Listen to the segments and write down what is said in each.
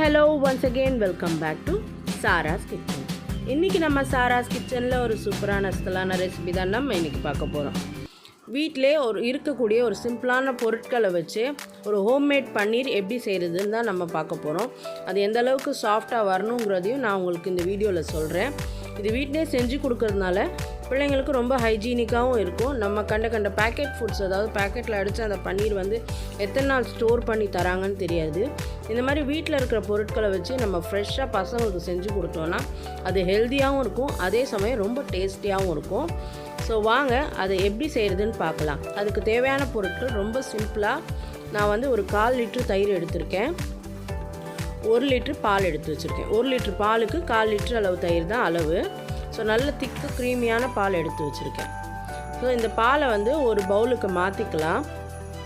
Hello once again welcome back to Sara's kitchen. இன்றைக்கி நம்ம சாராஸ் கிச்சனில் ஒரு சூப்பரான அஸ்தலான ரெசிபி தான் நம்ம இன்றைக்கி பார்க்க போகிறோம். வீட்டிலே இருக்கக்கூடிய ஒரு சிம்பிளான பொருட்களை வச்சு ஒரு ஹோம்மேட் பன்னீர் எப்படி செய்கிறதுன்னு தான் நம்ம பார்க்க போகிறோம். அது எந்த அளவுக்கு சாஃப்டாக வரணுங்கிறதையும் நான் உங்களுக்கு இந்த வீடியோவில் சொல்கிறேன். இது வீட்டிலே செஞ்சு கொடுக்கறதுனால பிள்ளைங்களுக்கு ரொம்ப ஹைஜீனிக்காகவும் இருக்கும். நம்ம கண்ட பேக்கெட் ஃபுட்ஸ், அதாவது பேக்கெட்டில் அடித்து அந்த பன்னீர் வந்து எத்தனை நாள் ஸ்டோர் பண்ணி தராங்கன்னு தெரியாது. இந்த மாதிரி வீட்டில் இருக்கிற பொருட்களை வச்சு நம்ம ஃப்ரெஷ்ஷாக பசங்களுக்கு செஞ்சு கொடுத்தோன்னா அது ஹெல்த்தியாகவும் இருக்கும், அதே சமயம் ரொம்ப டேஸ்டியாகவும் இருக்கும். ஸோ வாங்க அதை எப்படி செய்கிறதுன்னு பார்க்கலாம். அதுக்கு தேவையான பொருட்கள் ரொம்ப சிம்பிளாக. நான் வந்து ஒரு 1/4 லிட்டர் தயிர் எடுத்திருக்கேன், 1 லிட்டர் பால் எடுத்து வச்சுருக்கேன். 1 லிட்டர் பாலுக்கு 1/4 லிட்டர் அளவு தயிர் தான் அளவு. ஸோ நல்ல திக்கு க்ரீமியான பால் எடுத்து வச்சுருக்கேன். ஸோ இந்த பாலை வந்து ஒரு பவுலுக்கு மாற்றிக்கலாம்.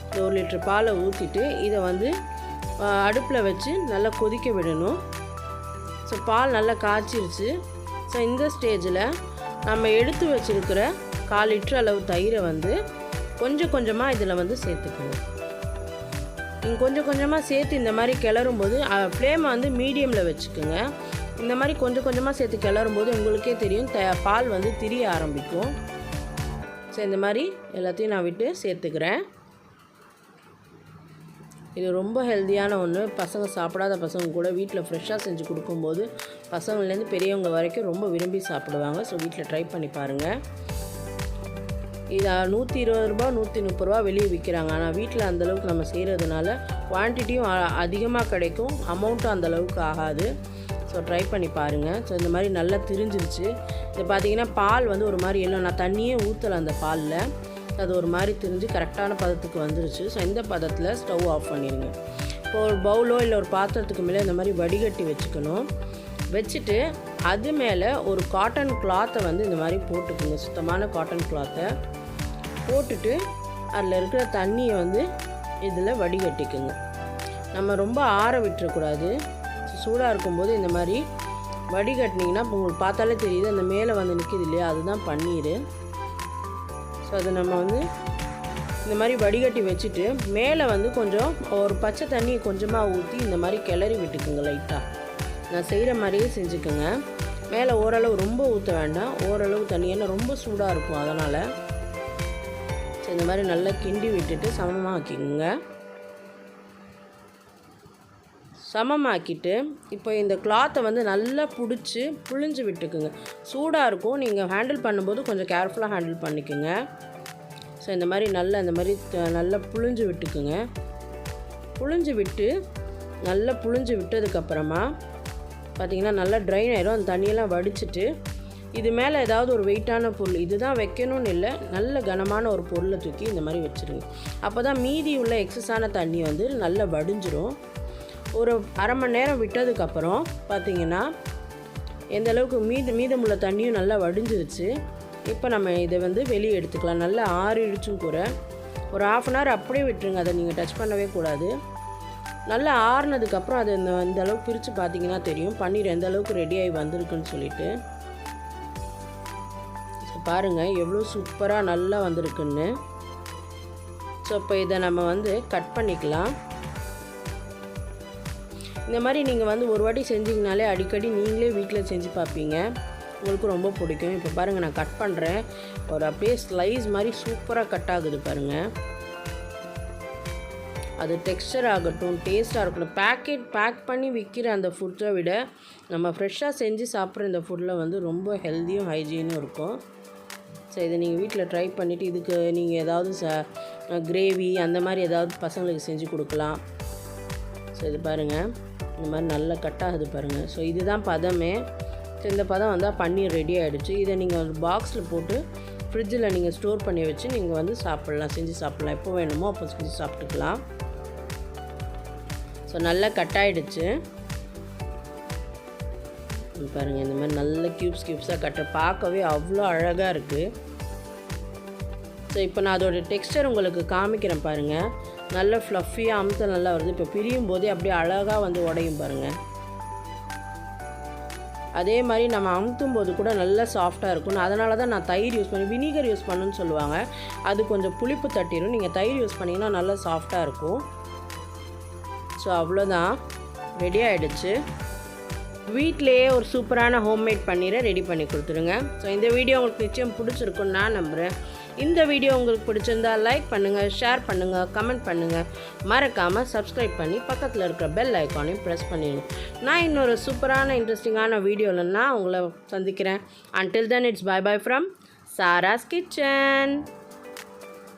இந்த 1 லிட்டர் பாலை ஊற்றிட்டு இதை வந்து அடுப்பில் வச்சு நல்லா கொதிக்க விடணும். ஸோ பால் நல்லா காய்ச்சிருச்சு. ஸோ இந்த ஸ்டேஜில் நம்ம எடுத்து வச்சுருக்கிற 1/4 லிட்டர் அளவு தயிரை வந்து கொஞ்சம் கொஞ்சமாக இதில் வந்து சேர்த்துக்கணும். நீங்கள் கொஞ்சம் கொஞ்சமாக சேர்த்து இந்த மாதிரி கிளறும்போது ஃப்ளேமை வந்து மீடியமில் வச்சுக்கோங்க. இந்த மாதிரி கொஞ்சம் கொஞ்சமாக சேர்த்து கிளறும்போது உங்களுக்கே தெரியும் பால் வந்து திரிய ஆரம்பிக்கும். ஸோ இந்த மாதிரி எல்லாத்தையும் நான் விட்டு சேர்த்துக்கிறேன். இது ரொம்ப ஹெல்த்தியான ஒன்று. பசங்க சாப்பிடாத பசங்க கூட வீட்டில் ஃப்ரெஷ்ஷாக செஞ்சு கொடுக்கும்போது பசங்கள்லேருந்து பெரியவங்க வரைக்கும் ரொம்ப விரும்பி சாப்பிடுவாங்க. ஸோ வீட்டில் ட்ரை பண்ணி பாருங்கள். இது 120 ரூபா 130 ரூபா வெளியே விற்கிறாங்க. ஆனால் வீட்டில் அந்தளவுக்கு நம்ம செய்கிறதுனால குவான்டிட்டியும் அதிகமாக கிடைக்கும், அமௌண்ட்டும் அந்தளவுக்கு ஆகாது. ஸோ ட்ரை பண்ணி பாருங்கள். ஸோ இந்த மாதிரி நல்லா திரிஞ்சிருச்சு. இது பார்த்திங்கன்னா பால் வந்து ஒரு மாதிரி எல்லாம், நான் தண்ணியே ஊற்றலை அந்த பாலில், அது ஒரு மாதிரி திரிஞ்சு கரெக்டான பதத்துக்கு வந்துருச்சு. ஸோ இந்த பதத்தில் ஸ்டவ் ஆஃப் பண்ணிடுங்க. இப்போ ஒரு பவுலோ இல்லை ஒரு பாத்திரத்துக்கு மேலே இந்த மாதிரி வடிகட்டி வச்சுக்கணும். வச்சுட்டு அது மேலே ஒரு காட்டன் கிளாத்தை வந்து இந்த மாதிரி போட்டுக்கோங்க. சுத்தமான காட்டன் கிளாத்தை போட்டுட்டு அதில் இருக்கிற தண்ணியை வந்து இதில் வடிகட்டிக்குங்க. நம்ம ரொம்ப ஆற விட்டுறக்கூடாது. சூடாக இருக்கும்போது இந்த மாதிரி வடிகட்டினீங்கன்னா இப்போ உங்களுக்கு பார்த்தாலே தெரியுது, அந்த மேலே வந்து நிற்கிது இல்லையா, அதுதான் பன்னீர். ஸோ அதை நம்ம வந்து இந்த மாதிரி வடிகட்டி வச்சுட்டு மேலே வந்து கொஞ்சம் ஒரு பச்சை தண்ணி கொஞ்சமாக ஊற்றி இந்த மாதிரி கிளறி விட்டுக்குங்க. லைட்டாக நான் செய்கிற மாதிரியே செஞ்சுக்கோங்க. மேலே ஓரளவு ரொம்ப ஊற்ற வேண்டாம், ஓரளவு தண்ணி, ஏன்னா ரொம்ப சூடாக இருக்கும் அதனால். ஸோ இந்த மாதிரி நல்லா கிண்டி விட்டுட்டு சமமாக்கிக்கோங்க. சமமாக்கிட்டு இப்போ இந்த கிளாத்தை வந்து நல்லா பிடிச்சி புழிஞ்சு விட்டுக்குங்க. சூடாக இருக்கும், நீங்கள் ஹேண்டில் பண்ணும்போது கொஞ்சம் கேர்ஃபுல்லாக ஹேண்டில் பண்ணிக்கோங்க. ஸோ இந்த மாதிரி நல்லா புழிஞ்சு விட்டுக்குங்க. புழிஞ்சு விட்டதுக்கப்புறமா பார்த்திங்கன்னா நல்லா ட்ரைன் ஆயிரும். அந்த தண்ணியெல்லாம் வடிச்சிட்டு இது மேலே ஏதாவது ஒரு வெயிட்டான பொருள், இதுதான் வைக்கணும்னு இல்லை, நல்ல கனமான ஒரு பொருளை தூக்கி இந்த மாதிரி வச்சுருங்க. அப்போ தான் மீதி உள்ள எக்ஸஸான தண்ணி வந்து நல்லா வடிஞ்சிரும். ஒரு அரை மணி நேரம் விட்டதுக்கப்புறம் பார்த்திங்கன்னா எந்த அளவுக்கு மீதமுள்ள தண்ணியும் நல்லா வடிஞ்சிருச்சு. இப்போ நம்ம இதை வந்து வெளியே எடுத்துக்கலாம். நல்லா ஆறிடுச்சும் கூட ஒரு 1/2 hour அப்படியே விட்டுருங்க. அதை நீங்கள் டச் பண்ணவே கூடாது. நல்லா ஆறுனதுக்கப்புறம் அது இந்த அளவுக்கு பிரித்து பார்த்திங்கன்னா தெரியும் பன்னீர் எந்த அளவுக்கு ரெடியாகி வந்திருக்குன்னு சொல்லிட்டு. ஸோ பாருங்கள் எவ்வளோ சூப்பராக நல்லா வந்திருக்குன்னு. ஸோ இப்போ இதை நம்ம வந்து கட் பண்ணிக்கலாம். இந்த மாதிரி நீங்கள் வந்து ஒரு வாட்டி செஞ்சிங்கனாலே அடிக்கடி நீங்களே வீட்டில் செஞ்சு பார்ப்பீங்க, உங்களுக்கு ரொம்ப பிடிக்கும். இப்போ பாருங்கள் நான் கட் பண்ணுறேன். ஒரு அப்படியே ஸ்லைஸ் மாதிரி சூப்பராக கட் ஆகுது பாருங்கள். அது டெக்ஸ்டர் ஆகட்டும், டேஸ்ட்டாக இருக்கட்டும், பேக் பண்ணி விற்கிற அந்த ஃபுட்டை விட நம்ம ஃப்ரெஷ்ஷாக செஞ்சு சாப்பிட்ற இந்த ஃபுட்டில் வந்து ரொம்ப ஹெல்த்தியும் ஹைஜீனும் இருக்கும். ஸோ இதை நீங்கள் வீட்டில் ட்ரை பண்ணிவிட்டு இதுக்கு நீங்கள் ஏதாவது கிரேவி அந்த மாதிரி ஏதாவது பசங்களுக்கு செஞ்சு கொடுக்கலாம். ஸோ இது பாருங்கள் இந்த மாதிரி நல்லா கட் ஆகுது பாருங்கள். ஸோ இதுதான் பதமே. ஸோ இந்த பதம் வந்தால் பன்னீர் ரெடி ஆகிடுச்சு. இதை நீங்கள் ஒரு பாக்ஸில் போட்டு ஃப்ரிட்ஜில் நீங்கள் ஸ்டோர் பண்ணி வச்சு நீங்கள் வந்து செஞ்சு சாப்பிட்லாம். எப்போ வேணுமோ அப்போ செஞ்சு சாப்பிட்டுக்கலாம். ஸோ நல்லா கட் ஆகிடுச்சு பாருங்கள். இந்த மாதிரி நல்ல க்யூப்ஸாக பார்க்கவே அவ்வளோ அழகாக இருக்குது. ஸோ இப்போ நான் அதோடய டெக்ஸ்டர் உங்களுக்கு காமிக்கிறேன் பாருங்கள். நல்ல ஃப்ளஃபியாக அமுத்த நல்லா வருது. இப்போ பிரியும் போதே அப்படியே அழகாக வந்து உடையும் பாருங்கள். அதே மாதிரி நம்ம அமுத்தும் போது கூட நல்லா சாஃப்டாக இருக்கும். அதனால தான் நான் தயிர் யூஸ் பண்ணி, வினிகர் யூஸ் பண்ணுன்னு சொல்லுவாங்க, அது கொஞ்சம் புளிப்பு தட்டிடும். நீங்கள் தயிர் யூஸ் பண்ணிங்கன்னா நல்லா சாஃப்டாக இருக்கும். ஸோ அவ்வளோதான். ரெடி ஆகிடுச்சு. வீட்டிலையே ஒரு சூப்பரான ஹோம்மேட் பன்னீரை ரெடி பண்ணி கொடுத்துருங்க. ஸோ இந்த வீடியோ உங்களுக்கு நிச்சயம் பிடிச்சிருக்குன்னு நான் நம்புகிறேன். இந்த வீடியோ உங்களுக்கு பிடிச்சிருந்தா லைக் பண்ணுங்கள், ஷேர் பண்ணுங்கள், கமெண்ட் பண்ணுங்கள். மறக்காமல் சப்ஸ்கிரைப் பண்ணி பக்கத்தில் இருக்கிற பெல் ஐக்கானையும் ப்ரெஸ் பண்ணிடுங்க. நான் இன்னொரு சூப்பரான இன்ட்ரெஸ்டிங்கான வீடியோவில் நான் உங்களை சந்திக்கிறேன். Until then, it's bye bye from Sarah's Kitchen.